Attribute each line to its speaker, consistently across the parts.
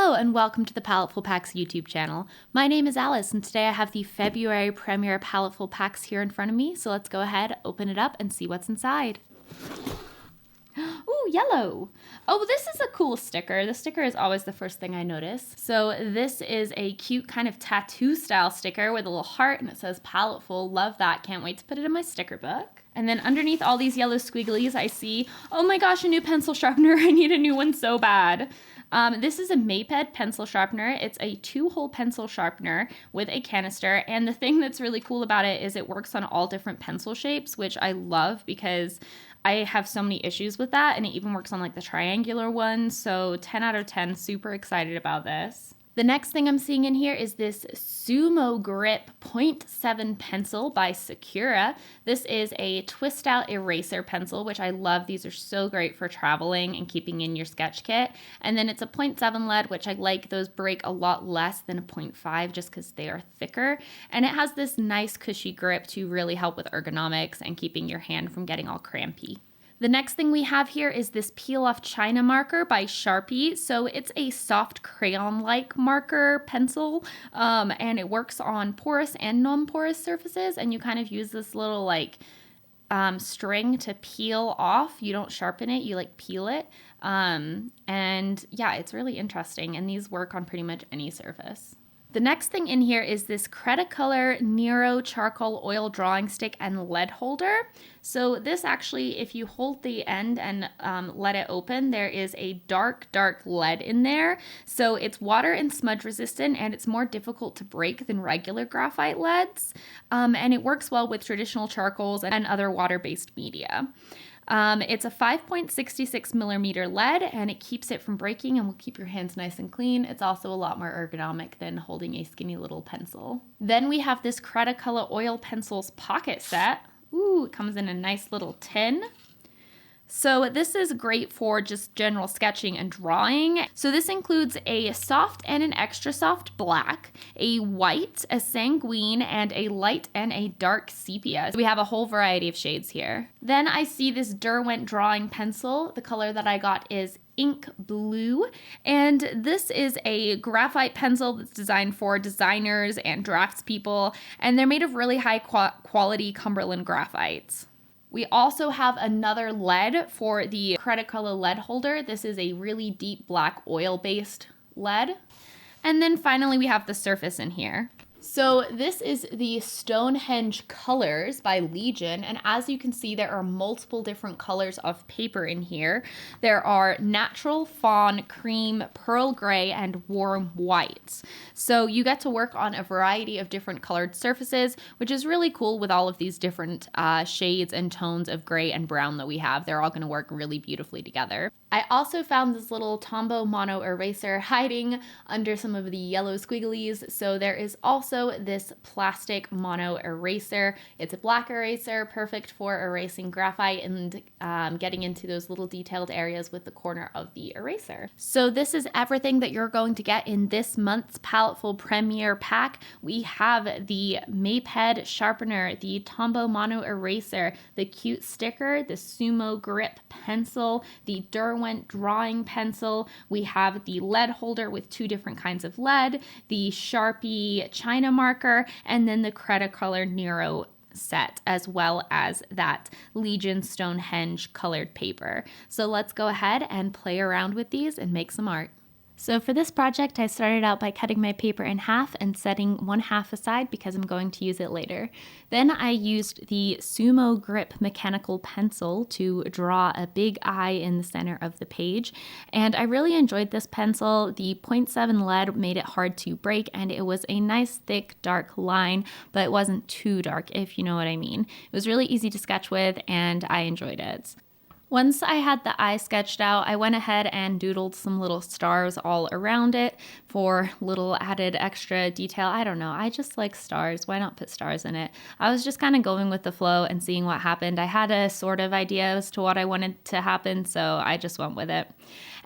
Speaker 1: Hello and welcome to the Paletteful Packs YouTube channel. My name is Alice and today I have the February premiere Paletteful Packs here in front of me, so let's go ahead, open it up, and see what's inside. Ooh, yellow. Oh, this is a cool sticker. The sticker is always the first thing I notice. So this is a cute kind of tattoo style sticker with a little heart and it says Paletteful. Love that. Can't wait to put it in my sticker book. And then underneath all these yellow squigglies, I see, oh my gosh, a new pencil sharpener. I need a new one so bad. This is a Maped pencil sharpener. It's a 2-hole pencil sharpener with a canister. And the thing that's really cool about it is it works on all different pencil shapes, which I love because I have so many issues with that. And it even works on like the triangular ones. So 10 out of 10, super excited about this. The next thing I'm seeing in here is this Sumo Grip 0.7 pencil by Sakura. This is a twist out eraser pencil, which I love. These are so great for traveling and keeping in your sketch kit. And then it's a 0.7 lead, which I like. Those break a lot less than a 0.5 just because they are thicker. And it has this nice cushy grip to really help with ergonomics and keeping your hand from getting all crampy. The next thing we have here is this Peel Off China marker by Sharpie. So it's a soft crayon-like marker pencil, and it works on porous and non-porous surfaces. And you kind of use this little like string to peel off. You don't sharpen it, you like peel it. And yeah, it's really interesting. And these work on pretty much any surface. The next thing in here is this Cretacolor Nero charcoal oil drawing stick and lead holder. So this actually, if you hold the end and let it open, there is a dark lead in there. So it's water and smudge resistant and it's more difficult to break than regular graphite leads. And it works well with traditional charcoals and other water-based media. It's a 5.66 millimeter lead and it keeps it from breaking and will keep your hands nice and clean. It's also a lot more ergonomic than holding a skinny little pencil. Then we have this Cretacolor oil pencils pocket set. Ooh, it comes in a nice little tin. So this is great for just general sketching and drawing. So this includes a soft and an extra soft black, a white, a sanguine, and a light and a dark sepia. So we have a whole variety of shades here. Then I see this Derwent drawing pencil. The color that I got is ink blue, and this is a graphite pencil that's designed for designers and draftspeople, and they're made of really high quality Cumberland graphites. We also have another lead for the Cretacolor lead holder. This is a really deep black oil-based lead. And then finally we have the surface in here. So this is the Stonehenge Colors by Legion, and as you can see, there are multiple different colors of paper in here. There are natural, fawn, cream, pearl gray, and warm whites. So you get to work on a variety of different colored surfaces, which is really cool with all of these different shades and tones of gray and brown that we have. They're all going to work really beautifully together. I also found this little Tombow mono eraser hiding under some of the yellow squigglies. So there is also this plastic mono eraser. It's a black eraser, perfect for erasing graphite and getting into those little detailed areas with the corner of the eraser. So this is everything that you're going to get in this month's Paletteful Premiere Pack. We have the Maped sharpener, the Tombow mono eraser, the cute sticker, the Sumo Grip pencil, the Derwent drawing pencil. We have the lead holder with 2 different kinds of lead, the Sharpie China marker, and then the Cretacolor Nero set, as well as that Legion Stonehenge colored paper. So let's go ahead and play around with these and make some art. So for this project, I started out by cutting my paper in half and setting 1/2 aside because I'm going to use it later. Then I used the Sumo Grip mechanical pencil to draw a big eye in the center of the page. And I really enjoyed this pencil. The 0.7 lead made it hard to break, and it was a nice, thick, dark line, but it wasn't too dark, if you know what I mean. It was really easy to sketch with, and I enjoyed it. Once I had the eye sketched out, I went ahead and doodled some little stars all around it for little added extra detail. I don't know, I just like stars. Why not put stars in it? I was just kind of going with the flow and seeing what happened. I had a sort of idea as to what I wanted to happen, so I just went with it.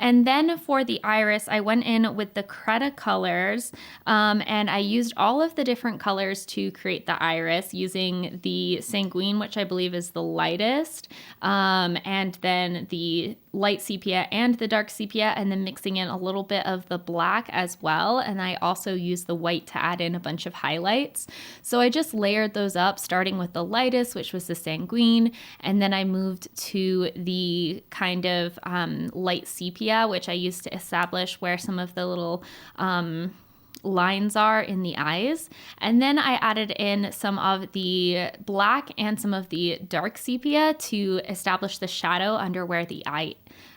Speaker 1: And then for the iris, I went in with the Cretacolors, and I used all of the different colors to create the iris using the Sanguine, which I believe is the lightest, and then the light sepia and the dark sepia, and then mixing in a little bit of the black as well. And I also used the white to add in a bunch of highlights. So I just layered those up, starting with the lightest, which was the sanguine, and then I moved to the kind of light sepia, which I used to establish where some of the little lines are in the eyes. And then I added in some of the black and some of the dark sepia to establish the shadow under where the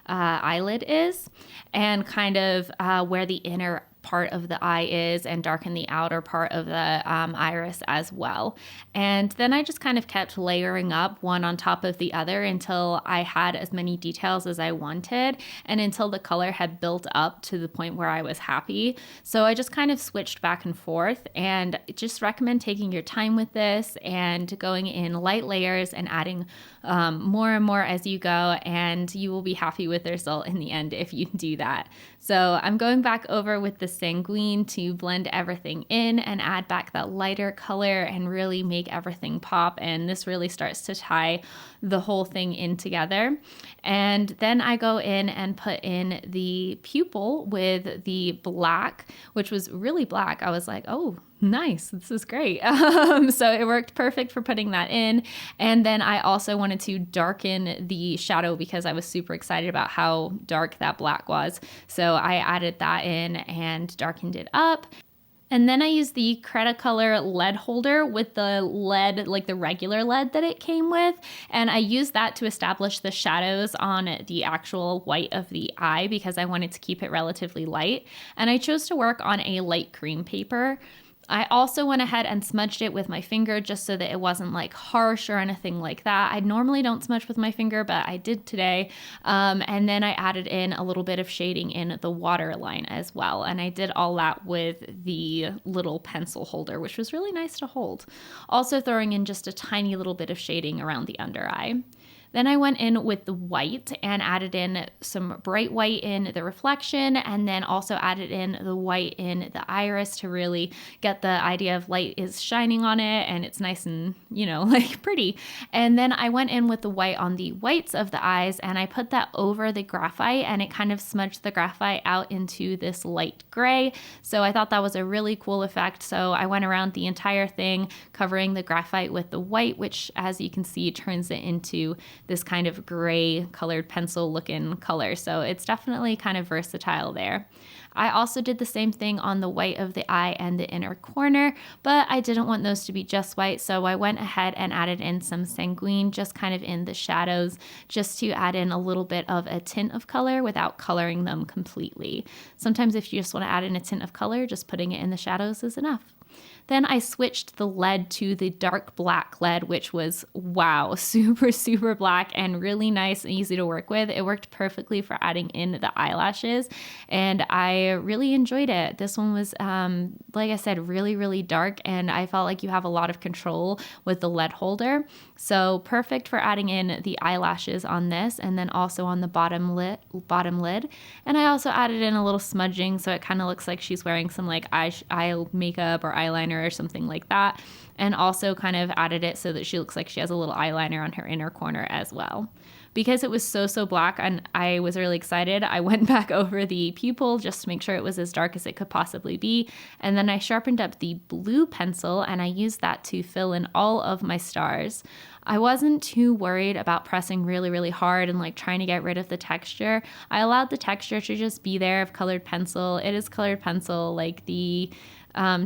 Speaker 1: eyelid is, and kind of where the inner part of the eye is, and darken the outer part of the iris as well. And then I just kind of kept layering up one on top of the other until I had as many details as I wanted, and until the color had built up to the point where I was happy. So I just kind of switched back and forth, and just recommend taking your time with this and going in light layers and adding more and more as you go, and you will be happy with the result in the end if you do that. So I'm going back over with the sanguine to blend everything in and add back that lighter color and really make everything pop. And this really starts to tie the whole thing in together. And then I go in and put in the pupil with the black, which was really black. I was like, oh, nice, this is great. So it worked perfect for putting that in. And then I also wanted to darken the shadow because I was super excited about how dark that black was. So I added that in and darkened it up. And then I used the Cretacolor lead holder with the lead, like the regular lead that it came with. And I used that to establish the shadows on the actual white of the eye because I wanted to keep it relatively light. And I chose to work on a light cream paper. I also went ahead and smudged it with my finger just so that it wasn't like harsh or anything like that. I normally don't smudge with my finger, but I did today. And then I added in a little bit of shading in the waterline as well. And I did all that with the little pencil holder, which was really nice to hold. Also throwing in just a tiny little bit of shading around the under eye. Then I went in with the white and added in some bright white in the reflection, and then also added in the white in the iris to really get the idea of light is shining on it and it's nice and, like pretty. And then I went in with the white on the whites of the eyes, and I put that over the graphite, and it kind of smudged the graphite out into this light gray. So I thought that was a really cool effect. So I went around the entire thing covering the graphite with the white, which as you can see turns it into this kind of gray colored pencil looking color. So it's definitely kind of versatile there. I also did the same thing on the white of the eye and the inner corner, but I didn't want those to be just white. So I went ahead and added in some sanguine just kind of in the shadows, just to add in a little bit of a tint of color without coloring them completely. Sometimes if you just want to add in a tint of color, just putting it in the shadows is enough. Then I switched the lead to the dark black lead, which was, wow, super, super black and really nice and easy to work with. It worked perfectly for adding in the eyelashes, and I really enjoyed it. This one was, like I said, really, really dark, and I felt like you have a lot of control with the lead holder. So perfect for adding in the eyelashes on this, and then also on the bottom lid. And I also added in a little smudging, so it kind of looks like she's wearing some like eye makeup or eyeliner or something like that, and also kind of added it so that she looks like she has a little eyeliner on her inner corner as well. Because it was so black and I was really excited, I went back over the pupil just to make sure it was as dark as it could possibly be, and then I sharpened up the blue pencil and I used that to fill in all of my stars. I wasn't too worried about pressing really, really hard and like trying to get rid of the texture. I allowed the texture to just be there of colored pencil. It is colored pencil, like the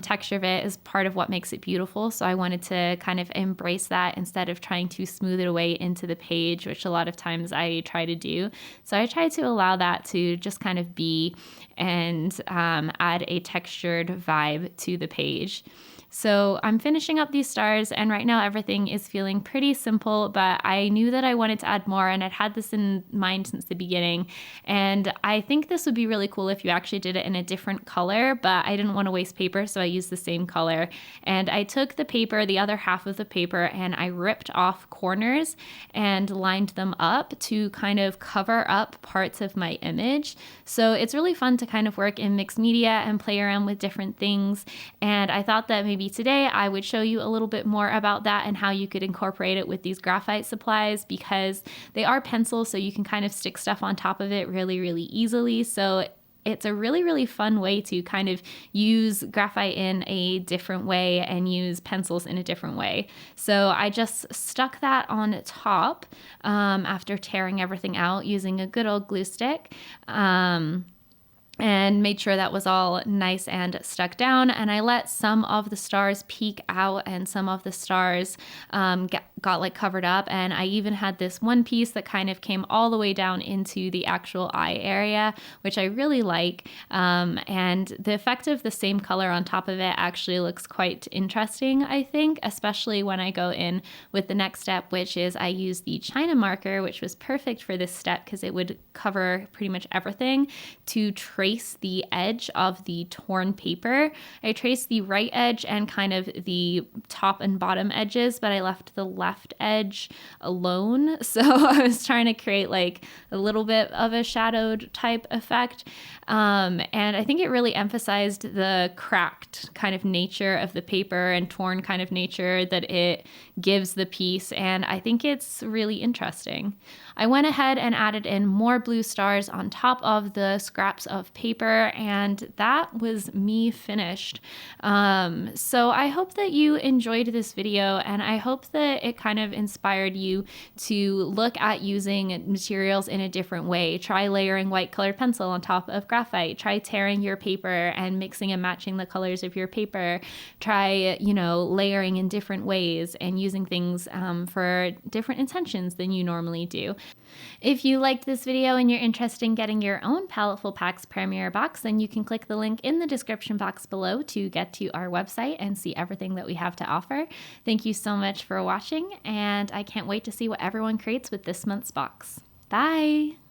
Speaker 1: texture of it is part of what makes it beautiful. So I wanted to kind of embrace that instead of trying to smooth it away into the page, which a lot of times I try to do. So I try to allow that to just kind of be and add a textured vibe to the page. So I'm finishing up these stars, and right now everything is feeling pretty simple, but I knew that I wanted to add more, and I'd had this in mind since the beginning. And I think this would be really cool if you actually did it in a different color, but I didn't want to waste paper, so I used the same color. And I took the paper, the other half of the paper, and I ripped off corners and lined them up to kind of cover up parts of my image. So it's really fun to kind of work in mixed media and play around with different things. And I thought that maybe maybe today I would show you a little bit more about that and how you could incorporate it with these graphite supplies, because they are pencils, so you can kind of stick stuff on top of it really, really easily. So it's a really, really fun way to kind of use graphite in a different way and use pencils in a different way. So I just stuck that on top after tearing everything out using a good old glue stick. And made sure that was all nice and stuck down. And I let some of the stars peek out and some of the stars got like covered up. And I even had this one piece that kind of came all the way down into the actual eye area, which I really like. And the effect of the same color on top of it actually looks quite interesting, I think, especially when I go in with the next step, which is I use the China marker, which was perfect for this step because it would cover pretty much everything, to trace the edge of the torn paper. I traced the right edge and kind of the top and bottom edges, but I left the left edge alone. So I was trying to create like a little bit of a shadowed type effect. And I think it really emphasized the cracked kind of nature of the paper and torn kind of nature that it gives the piece. And I think it's really interesting. I went ahead and added in more blue stars on top of the scraps of paper, and that was me finished. So I hope that you enjoyed this video, and I hope that it kind of inspired you to look at using materials in a different way. Try layering white colored pencil on top of graphite. Try tearing your paper and mixing and matching the colors of your paper. Try, layering in different ways and using things for different intentions than you normally do. If you liked this video and you're interested in getting your own Paletteful Packs Premier box, then you can click the link in the description box below to get to our website and see everything that we have to offer. Thank you so much for watching, and I can't wait to see what everyone creates with this month's box. Bye!